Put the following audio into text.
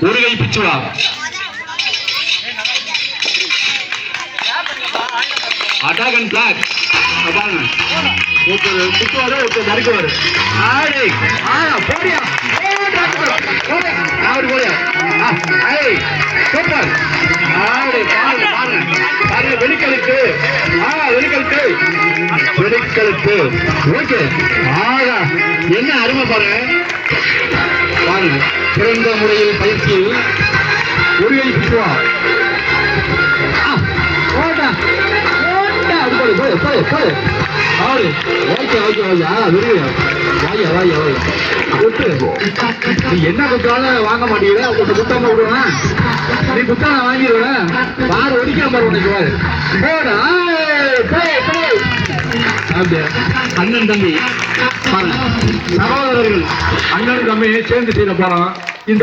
ஒரு கை பிச்சுவா. Attack and black பாருங்க. ஒருத்தர் குத்துவாரு, ஒருத்தர் மறுக்குவாரு. ஆடு போடியா ஆடு போடியா. சூப்பர் ஆடு. பாருங்க பாருங்க பாருங்க. வெளிக்கழுத்து வெளிக்கழுத்து வெளிக்கழுத்து. ஓகே ஆடா என்ன அருமை பாருங்க. பாருங்க சிறந்த முறையில் பயிற்சியில் ஒரு கை பிச்சுவா. என்ன குத்தாலும் வாங்க மாட்டீங்க. குத்தாம விடுவேன். நீ குத்தான வாங்கிடுவேன். பாரு ஒடிக்காம பாரு உனக்கு பாரு. அண்ணன் தம்பி பாருங்க, சகோதரர்கள் அண்ணன் தம்பி சேர்ந்து செய்ய போறோம்.